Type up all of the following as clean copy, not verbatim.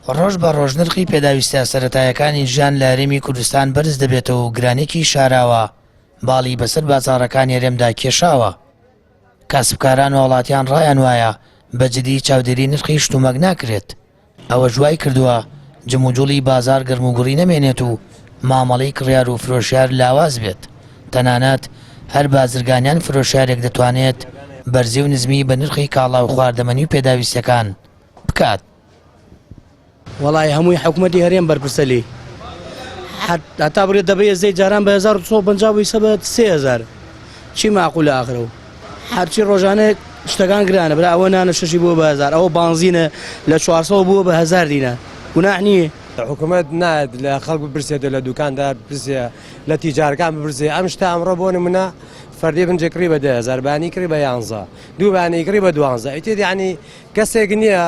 ڕۆژ بە ڕۆژ نرخی پێداویستە سەرەتایەکانی ژیان لە هەرێمی کوردستان بەرز دەبێتەوە و گرانێکی شاراوە باڵی بەسەر بازاڕەکان هێرێمدا کێشاوە. کاسبکاران وڵاتیان ڕایان وایە بەجددی چاودێری نرخی شتومەک ناکرێت. ئەوە ژوای کردووە جموجوڵی بازار گەرموگوڕی نەمێنێت و مامەڵەی کڕیار و فرۆشیار لاواز بێت. تەنانەت هەر بازرگانیان فرۆشیارێک دەتوانێت بەرزی و نزمی بە نرخی کاڵا و خواردەمەنی و پێداویستەکان بکات. وڵای هەمووی حکوومەتی هەرێم بەرپرسە لێ هەتا بڕێت دەبێت زەی جاران بە 1950 بە 3000 چی معقولە ئاخرەوە هەرچی ڕۆژانەیە شتەکان گرانە برا ئەوە نانە شەشی بووە بە 1000 ئەوە بانزینە لە 400 بووە بە 1000 دینار گوناح نییە. حکوومەت نایەت لە خەڵک بپرسێت لە دوکاندار بپرسێ لە تیجارەکان بپرسێ ئەم شتە ئەمڕۆ بۆ نمونە فەردی بنجێ کڕی بە 10,000 بانی کڕی بە 11 دوو بانی کڕی بە 12 ئیتر یعنی کەسێک نییە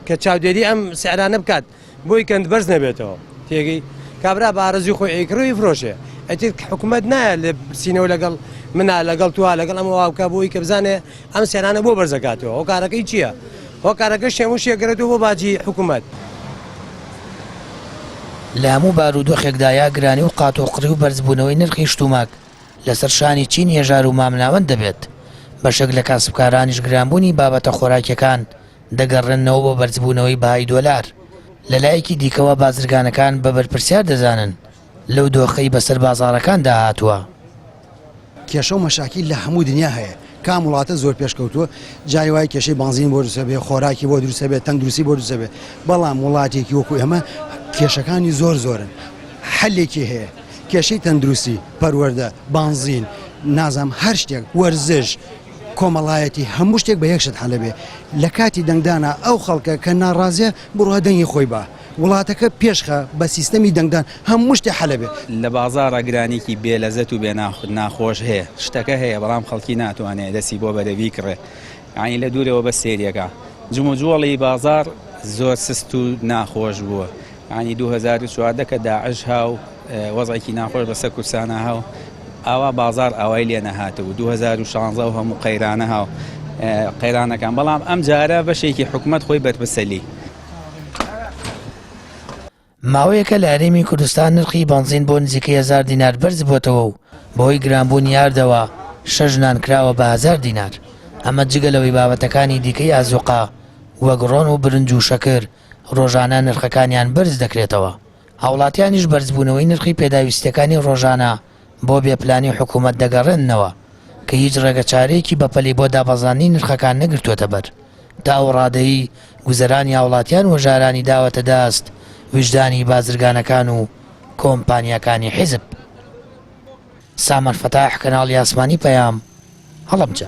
کە چاودێری ئەم سعرانە بکات بۆی کەند بەرز نەبێتەوە تێگەی کابرا بە ئارەزوی خۆی ئەیکڕی فرۆشێ ئەتر حکوومەت نایە لە سینەوە لەگەڵ منە لەگەڵ تووا لەگەڵ ئەمە واوکە بۆی کە بزانێ ئەم سیرانە بۆ بەرزەکاتەوە ئەو کارەکەی چییە؟ ئەو کارەکە شێموشێگرێتەوە بۆ باجی حکوومەت. لە هەموو بارودۆخێکدایا گرانی و قاتۆقڕی و بەرزبوونەوەی نرخی شتومەک لەسەر شانی چین هێژار و مامناوەند دەبێت. بەشێک لە کاسبکارانیش گرانبوونی بابەتە خۆراکیەکان دەگەڕێنەوە بۆ بەرزبوونەوەی بەهای دۆلار. لەلایەکی دیکەوە بازرگانەکان بە بەرپرسیار دەزانن لەو دۆخەی بەسەر بازاڕەکان داهاتووە. کێشە و مەشاکیل لە هەموو دنیا هەیە کام وڵاتە زۆر پێشکەوتووە جای وای کێشەی بنزین بۆ دروستە بێ خۆراکی بۆ دروستە بێت تەندروستی بۆ دروستە بێت بەڵام وڵاتێکی وەکو ئێمە کێشەکانی زۆرن حلێکی هەیە کێشەی تەندروستی پەروەردە بنزین نازام هەر شتێک وەرزش کۆمەڵایەتی هەموو شتێک بە یەکشت هەلە بێ لە کاتی دەنگدانە ئەو خەڵکە کە ناڕازیە بڕوا دەنگی خۆی بە وڵاتەکە پێشخە بە سیستەمی دەنگدان هەموو شتێ هەلە بێ. لە بازاڕە گرانێکی بێلەزەت و بێ ناخۆش هەیە شتەکە هەیە بەڵام خەڵکی ناتوانێت دەستی بۆ بەدەوی کڕێ یعنی لە دوورەوە بە سێریەکە جموجۆڵی بازار زۆر سست و ناخۆش بووە ینی 2014 کە داعش هاو وەزعێکی ناخۆش بەسەر کورسانە هاو ئاوا بازار ئاوای لێ نەهاتەوە 2016 و هەموو قەیرانە هاو قەیرانەکان بەڵام ئەم جارە بەشێکی حکوومەت خۆی بەرپرسەلی. ماوەیەکە لە هەرێمی کوردستان نرخی بنزین بۆ نزیکەی 1000 دینار بەرز بۆتەوە و بەهۆی گرانبوونی یاردەوە شەژنان کراوە بە 1000 دینار. ئەمە جگەلەوەی بابەتەکانی دیکەی ئازوقا وەک ڕۆن و برنج و شەکر ڕۆژانە نرخەکانیان بەرز دەکرێتەوە. هاوڵاتیانیش بەرزبوونەوەی نرخی پێداویستەکانی ڕۆژانە بۆ بێپلانی حکوومەت دەگەڕێننەوە کە هیچ ڕێگەچارەیەکی بەپەلی بۆ دابەزانی نرخەکان نەگرتوۆتە بەر. تا ئەو ڕادەیی گوزەرانی هاوڵاتیان وەژارانی داوەتە داست وجدانی بازرگانەکان و کۆمپانیەکانی حیزب. سامەر فەتاح کەناڵی ئاسمانی پەیام هەڵەبجە.